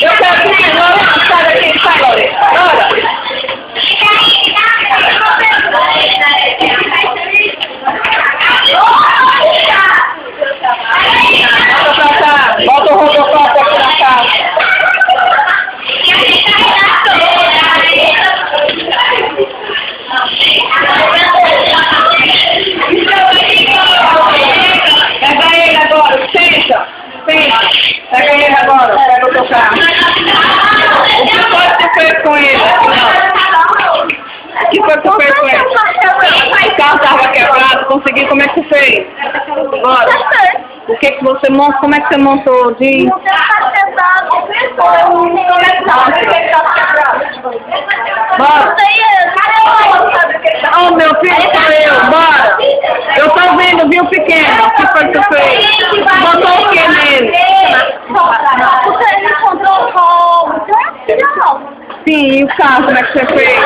Eu quero que você Lorena, sai daqui, sai, Lorena. Bora. Volta pra cá. Bota o Robocop aqui na casa. Pega ele agora, senta. Senta. Pega ele agora, pega o teu carro. O que foi que você fez com ele? O que foi que você fez com ele? O carro estava quebrado, conseguiu, como é que você fez? Bora. O que que você montou? Como é que você montou? Diz. Bora. Oh, meu filho, sou eu. Bora. Eu tô vendo, viu, pequeno? O que foi que você fez? Botou o que nele? Você encontrou o carro? Sim, e o carro, como é que você fez?